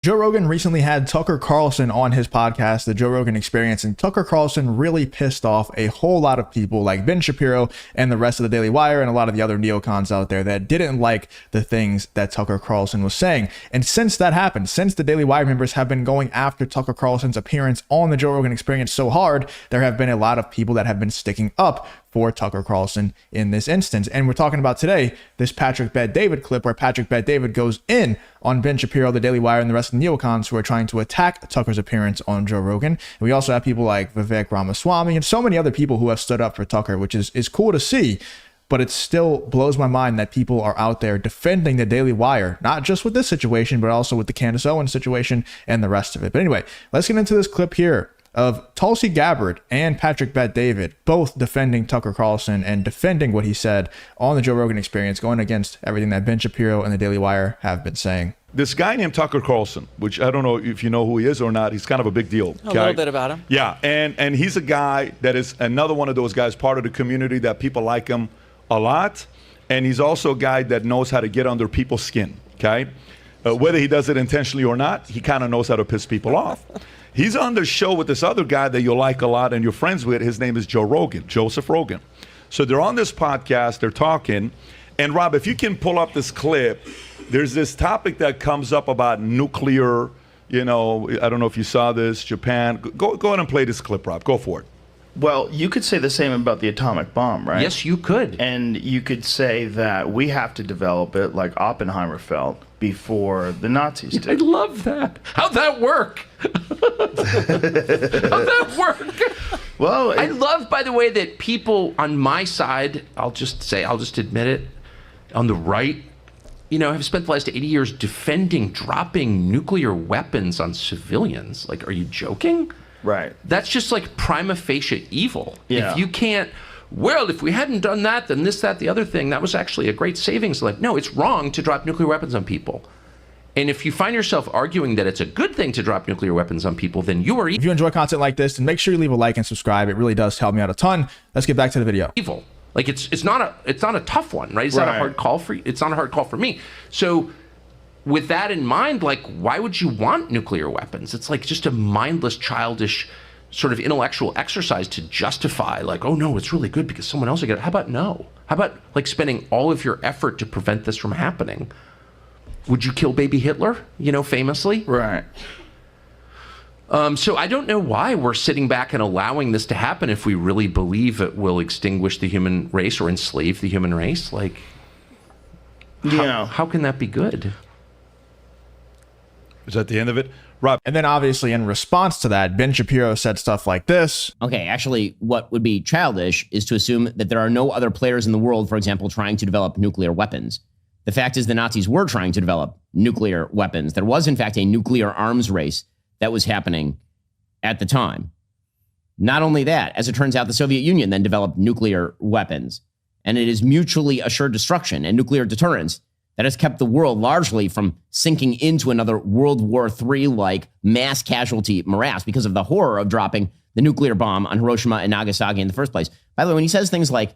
Joe Rogan recently had Tucker Carlson on his podcast, The Joe Rogan Experience, and Tucker Carlson really pissed off a whole lot of people like Ben Shapiro and the rest of the Daily Wire and a lot of the other neocons out there that didn't like the things that Tucker Carlson was saying. And since that happened, since the Daily Wire members have been going after Tucker Carlson's appearance on The Joe Rogan Experience so hard, there have been a lot of people that have been sticking up for Tucker Carlson in this instance. And we're talking about today this Patrick Bet-David clip where Patrick Bet-David goes in on Ben Shapiro, the Daily Wire, and the rest of the neocons who are trying to attack Tucker's appearance on Joe Rogan. And we also have people like Vivek Ramaswamy and so many other people who have stood up for Tucker, which is cool to see. But it still blows my mind that people are out there defending the Daily Wire, not just with this situation, but also with the Candace Owens situation and the rest of it. But anyway, let's get into this clip here of Tulsi Gabbard and Patrick Bet-David both defending Tucker Carlson and defending what he said on the Joe Rogan Experience, going against everything that Ben Shapiro and the Daily Wire have been saying. This guy named Tucker Carlson, which I don't know if you know who he is or not, he's kind of a big deal. A little bit about him. Yeah, and he's a guy that is another one of those guys, part of the community that people like him a lot. And he's also a guy that knows how to get under people's skin, okay? Whether he does it intentionally or not, he kind of knows how to piss people off. He's on the show with this other guy that you like a lot and you're friends with. His name is Joe Rogan, Joseph Rogan. So they're on this podcast, they're talking. And Rob, if you can pull up this clip, there's this topic that comes up about nuclear, I don't know if you saw this, Japan. Go ahead and play this clip, Rob. Go for it. Well, you could say the same about the atomic bomb, right? Yes, you could. And you could say that we have to develop it like Oppenheimer felt before the Nazis did. I love that. How'd that work? How'd that work? Well, I love, by the way, that people on my side, I'll just admit it, on the right, have spent the last 80 years defending dropping nuclear weapons on civilians. Like, are you joking? Right. That's just like prima facie evil. Yeah. If you can't, if we hadn't done that, then this, that, the other thing, that was actually a great savings. Like, no, it's wrong to drop nuclear weapons on people. And if you find yourself arguing that it's a good thing to drop nuclear weapons on people, then you are If you enjoy content like this, then make sure you leave a like and subscribe. It really does help me out a ton. Let's get back to the video. evil. Like it's not a tough one, right? It's not a hard call for you. It's not a hard call for me. So with that in mind, like, why would you want nuclear weapons? It's like just a mindless, childish sort of intellectual exercise to justify, like, oh no, it's really good because someone else will get it. How about no? How about like spending all of your effort to prevent this from happening? Would you kill baby Hitler, famously? Right. So I don't know why we're sitting back and allowing this to happen if we really believe it will extinguish the human race or enslave the human race. Like, how can that be good? Is that the end of it? Rob. And then obviously in response to that, Ben Shapiro said stuff like this. Okay, actually, what would be childish is to assume that there are no other players in the world, for example, trying to develop nuclear weapons. The fact is the Nazis were trying to develop nuclear weapons. There was, in fact, a nuclear arms race that was happening at the time. Not only that, as it turns out, the Soviet Union then developed nuclear weapons. And it is mutually assured destruction and nuclear deterrence that has kept the world largely from sinking into another World War III-like mass casualty morass because of the horror of dropping the nuclear bomb on Hiroshima and Nagasaki in the first place. By the way, when he says things like,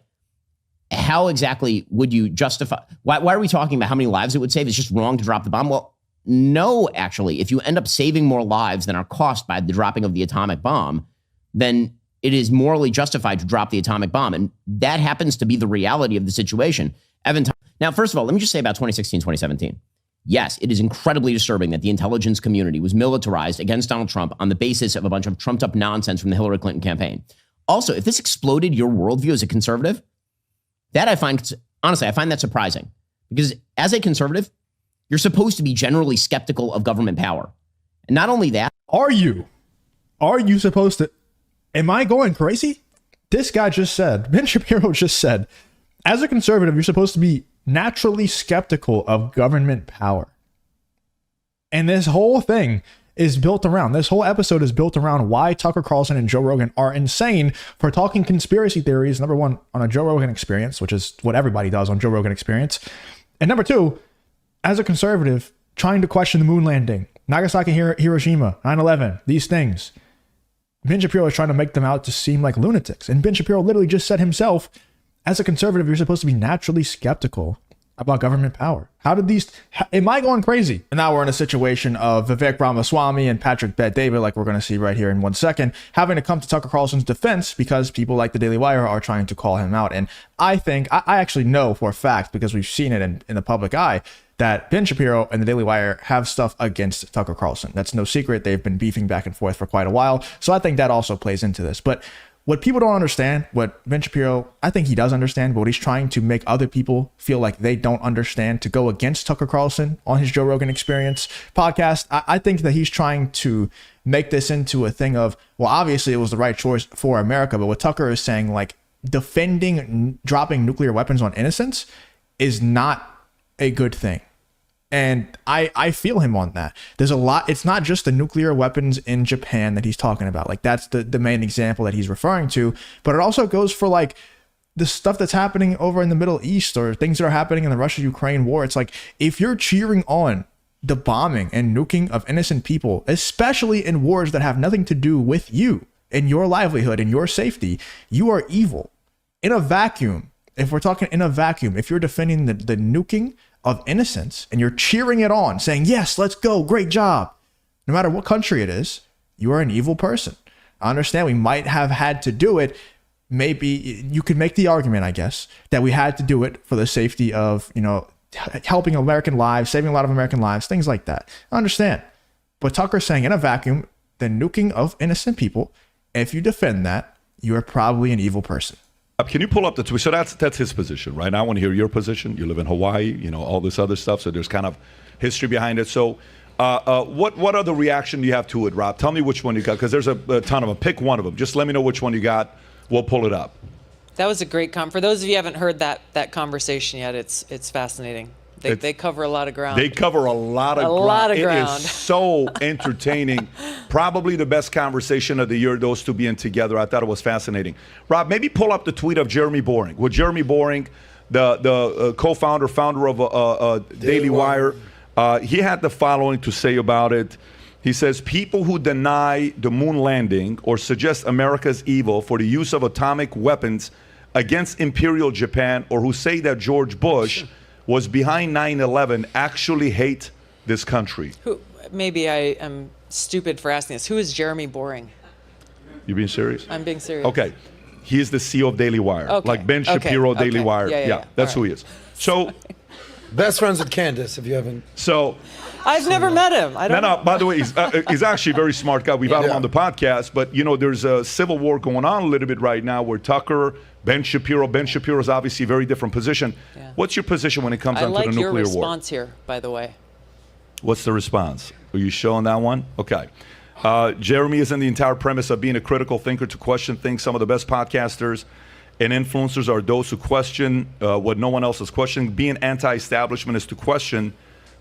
how exactly would you justify, why are we talking about how many lives it would save? It's just wrong to drop the bomb. Well, no, actually, if you end up saving more lives than are cost by the dropping of the atomic bomb, then it is morally justified to drop the atomic bomb. And that happens to be the reality of the situation. Now, first of all, let me just say about 2016, 2017. Yes, it is incredibly disturbing that the intelligence community was militarized against Donald Trump on the basis of a bunch of trumped up nonsense from the Hillary Clinton campaign. Also, if this exploded your worldview as a conservative, that I find that surprising. Because as a conservative, you're supposed to be generally skeptical of government power. And not only that. Are you supposed to? Am I going crazy? This guy just said, Ben Shapiro just said, as a conservative, you're supposed to be naturally skeptical of government power. And this whole thing is built around, this whole episode is built around why Tucker Carlson and Joe Rogan are insane for talking conspiracy theories, number one, on a Joe Rogan Experience, which is what everybody does on Joe Rogan Experience. And number two, as a conservative, trying to question the moon landing, Nagasaki, Hiroshima, 9/11, these things. Ben Shapiro is trying to make them out to seem like lunatics. And Ben Shapiro literally just said himself, as a conservative, you're supposed to be naturally skeptical about government power. Am I going crazy? And now we're in a situation of Vivek Ramaswamy and Patrick Bet-David, like we're going to see right here in 1 second, having to come to Tucker Carlson's defense because people like the Daily Wire are trying to call him out. And I think, I actually know for a fact, because we've seen it in the public eye, that Ben Shapiro and the Daily Wire have stuff against Tucker Carlson. That's no secret. They've been beefing back and forth for quite a while. So I think that also plays into this. But what people don't understand, what Ben Shapiro, I think he does understand, but what he's trying to make other people feel like they don't understand, to go against Tucker Carlson on his Joe Rogan Experience podcast, I think that he's trying to make this into a thing of, well, obviously it was the right choice for America, but what Tucker is saying, like, defending dropping nuclear weapons on innocents is not a good thing. And I feel him on that. There's a lot. It's not just the nuclear weapons in Japan that he's talking about. Like, that's the main example that he's referring to. But it also goes for, like, the stuff that's happening over in the Middle East, or things that are happening in the Russia-Ukraine war. It's like, if you're cheering on the bombing and nuking of innocent people, especially in wars that have nothing to do with you and your livelihood and your safety, you are evil. In a vacuum, if we're talking in a vacuum, if you're defending the nuking of innocence and you're cheering it on, saying, yes, let's go, great job, no matter what country it is, you are an evil person. I understand we might have had to do it. Maybe you could make the argument, I guess, that we had to do it for the safety of, helping American lives, saving a lot of American lives, things like that. I understand. But Tucker's saying, in a vacuum, the nuking of innocent people, if you defend that, you are probably an evil person. Can you pull up the tweet? So that's his position, right? I want to hear your position. You live in Hawaii, all this other stuff. So there's kind of history behind it. So what other reaction do you have to it, Rob? Tell me which one you got, because there's a ton of them. Pick one of them. Just let me know which one you got. We'll pull it up. That was a great for those of you who haven't heard that conversation yet, it's fascinating. They cover a lot of ground. They cover a lot of ground. It is so entertaining. Probably the best conversation of the year, those two being together. I thought it was fascinating. Rob, maybe pull up the tweet of Jeremy Boring. With Jeremy Boring, the co-founder, founder of Daily Wire, he had the following to say about it. He says, people who deny the moon landing or suggest America's evil for the use of atomic weapons against Imperial Japan, or who say that George Bush was behind 9/11, actually hate this country. Maybe I am stupid for asking this. Who is Jeremy Boring? You being serious? I'm being serious. Okay. He is the CEO of Daily Wire. Okay. Like Ben Shapiro, Daily Wire. Yeah, that's who he is. So, best friends with Candace, if you haven't. So, I've never met him. I don't know. By the way, he's actually a very smart guy. We've had him on the podcast, but there's a civil war going on a little bit right now where Tucker, Ben Shapiro is obviously a very different position. Yeah. What's your position when it comes down to the nuclear war? I like your response here, by the way. What's the response? Are you showing that one? Okay. Jeremy is in the entire premise of being a critical thinker to question things. Some of the best podcasters and influencers are those who question what no one else is questioning. Being anti-establishment is to question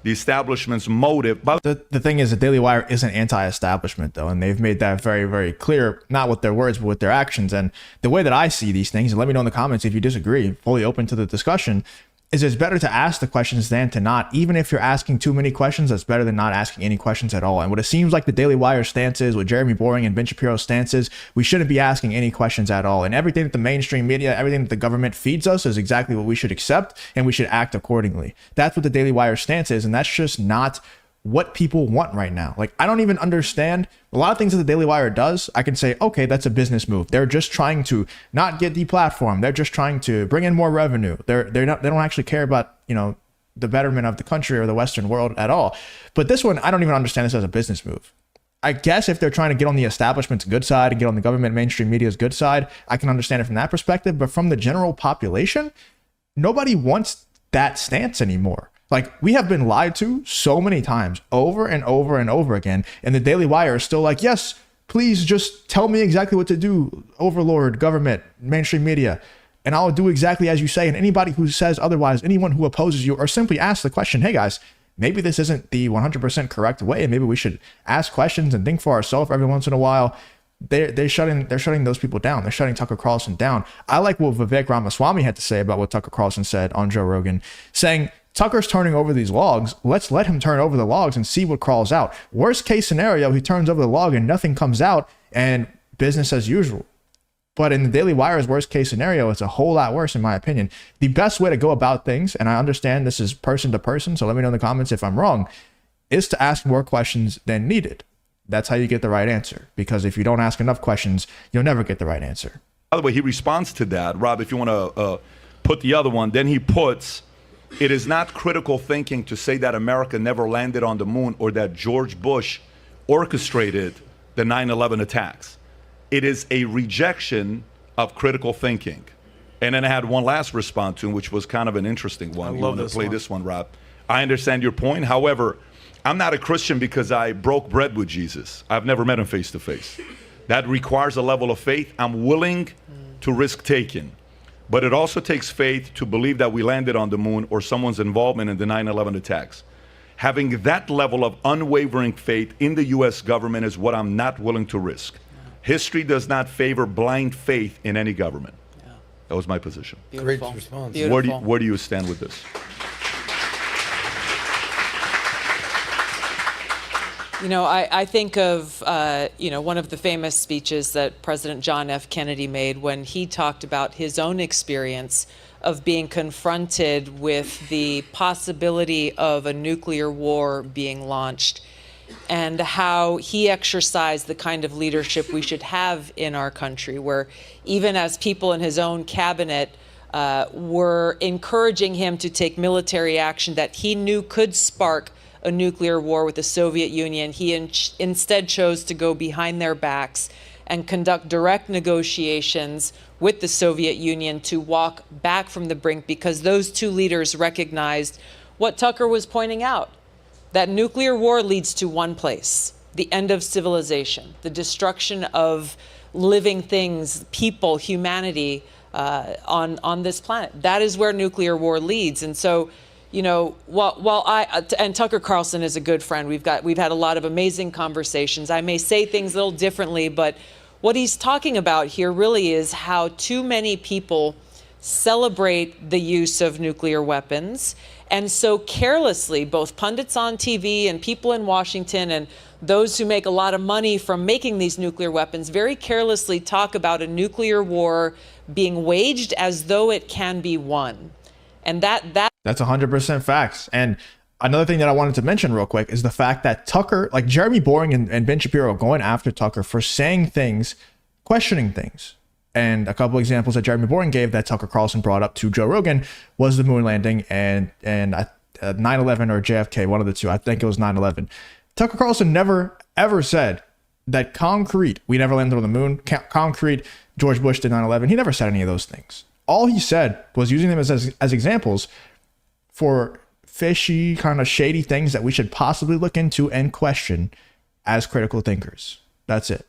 the establishment's motive. The thing is, the Daily Wire isn't anti-establishment, though, and they've made that very, very clear, not with their words, but with their actions. And the way that I see these things, and let me know in the comments if you disagree, fully open to the discussion, is it's better to ask the questions than to not. Even if you're asking too many questions, that's better than not asking any questions at all. And what it seems like the Daily Wire stance is, what Jeremy Boring and Ben Shapiro's stance is, we shouldn't be asking any questions at all. And everything that the mainstream media, everything that the government feeds us is exactly what we should accept, and we should act accordingly. That's what the Daily Wire stance is, and that's just not what people want right now. Like, I don't even understand a lot of things that the Daily Wire does. I can say, okay, that's a business move. They're just trying to not get deplatformed. They're just trying to bring in more revenue. They don't actually care about, the betterment of the country or the Western world at all. But this one, I don't even understand this as a business move. I guess if they're trying to get on the establishment's good side and get on the government mainstream media's good side, I can understand it from that perspective. But from the general population, nobody wants that stance anymore. Like, we have been lied to so many times over and over and over again. And the Daily Wire is still like, yes, please just tell me exactly what to do, overlord, government, mainstream media, and I'll do exactly as you say. And anybody who says otherwise, anyone who opposes you, or simply ask the question, hey guys, maybe this isn't the 100% correct way. Maybe we should ask questions and think for ourselves every once in a while. They're shutting those people down. They're shutting Tucker Carlson down. I like what Vivek Ramaswamy had to say about what Tucker Carlson said on Joe Rogan, saying, Tucker's turning over these logs. Let's let him turn over the logs and see what crawls out. Worst case scenario, he turns over the log and nothing comes out, and business as usual. But in the Daily Wire's worst case scenario, it's a whole lot worse, in my opinion. The best way to go about things, and I understand this is person to person, so let me know in the comments if I'm wrong, is to ask more questions than needed. That's how you get the right answer. Because if you don't ask enough questions, you'll never get the right answer. By the way, he responds to that. Rob, if you want to put the other one, then he puts, it is not critical thinking to say that America never landed on the moon or that George Bush orchestrated the 9/11 attacks. It is a rejection of critical thinking. And then I had one last response to him, which was kind of an interesting one. You want to play this one, Rob? I understand your point. However, I'm not a Christian because I broke bread with Jesus. I've never met him face to face. That requires a level of faith I'm willing to risk taking. But it also takes faith to believe that we landed on the moon or someone's involvement in the 9/11 attacks. Having that level of unwavering faith in the U.S. government is what I'm not willing to risk. History does not favor blind faith in any government. Yeah. That was my position. Beautiful. Great response. Beautiful. Where do you stand with this? You know, I think of, one of the famous speeches that President John F. Kennedy made when he talked about his own experience of being confronted with the possibility of a nuclear war being launched, and how he exercised the kind of leadership we should have in our country, where even as people in his own cabinet were encouraging him to take military action that he knew could spark a nuclear war with the Soviet Union, he instead chose to go behind their backs and conduct direct negotiations with the Soviet Union to walk back from the brink, because those two leaders recognized what Tucker was pointing out, that nuclear war leads to one place: the end of civilization, the destruction of living things, people, humanity on this planet. That is where nuclear war leads. And so, and Tucker Carlson is a good friend. We've had a lot of amazing conversations. I may say things a little differently, but what he's talking about here really is how too many people celebrate the use of nuclear weapons, and so carelessly, both pundits on TV and people in Washington and those who make a lot of money from making these nuclear weapons very carelessly talk about a nuclear war being waged as though it can be won. And that's 100% facts. And another thing that I wanted to mention real quick is the fact that Tucker, like Jeremy Boring and Ben Shapiro, going after Tucker for saying things, questioning things. And a couple examples that Jeremy Boring gave that Tucker Carlson brought up to Joe Rogan was the moon landing and 9/11 or JFK, one of the two. I think it was 9/11. Tucker Carlson never, ever said that concrete, we never landed on the moon, concrete, George Bush did 9/11. He never said any of those things. All he said was using them as examples for fishy, kind of shady things that we should possibly look into and question as critical thinkers. That's it.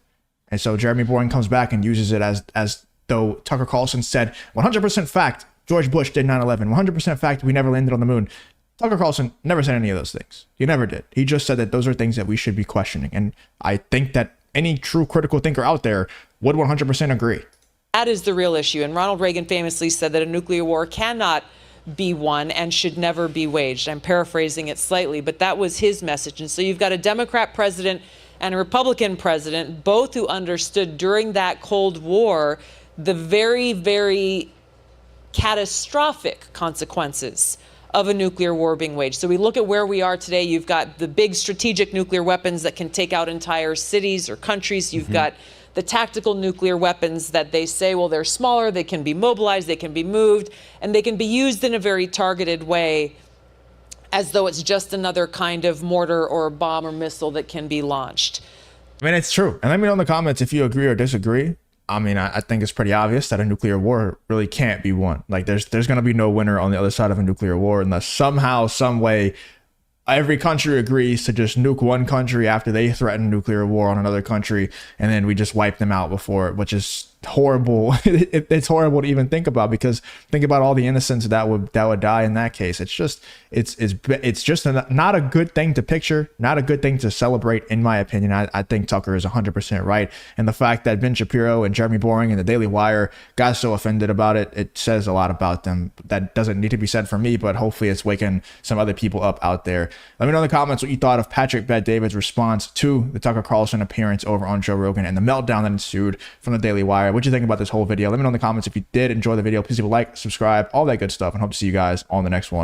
And so Jeremy Boring comes back and uses it as though Tucker Carlson said, 100% fact, George Bush did 9/11. 100% fact, we never landed on the moon. Tucker Carlson never said any of those things. He never did. He just said that those are things that we should be questioning. And I think that any true critical thinker out there would 100% agree. That is the real issue. And Ronald Reagan famously said that a nuclear war cannot be won and should never be waged. I'm paraphrasing it slightly, but that was his message. And so you've got a Democrat president and a Republican president, both who understood during that Cold War the very, very catastrophic consequences of a nuclear war being waged. So we look at where we are today. You've got the big strategic nuclear weapons that can take out entire cities or countries. You've got the tactical nuclear weapons that they say, well, they're smaller, they can be mobilized, they can be moved, and they can be used in a very targeted way, as though it's just another kind of mortar or bomb or missile that can be launched. I mean, it's true. And let me know in the comments if you agree or disagree. I mean, I think it's pretty obvious that a nuclear war really can't be won. Like, there's going to be no winner on the other side of a nuclear war unless somehow, some way, every country agrees to just nuke one country after they threaten nuclear war on another country, and then we just wipe them out before it, which is horrible. It's horrible to even think about, because think about all the innocents that would die in that case. It's just not a good thing to picture, not a good thing to celebrate, in my opinion. I think Tucker is 100% right, and the fact that Ben Shapiro and Jeremy Boring and the Daily Wire got so offended about it, it says a lot about them. That doesn't need to be said for me, but hopefully it's waking some other people up out there. Let me know in the comments what you thought of Patrick Bet-David's response to the Tucker Carlson appearance over on Joe Rogan and the meltdown that ensued from the Daily Wire. what you think about this whole video? Let me know in the comments. If you did enjoy the video, please leave a like, subscribe, all that good stuff, and hope to see you guys on the next one.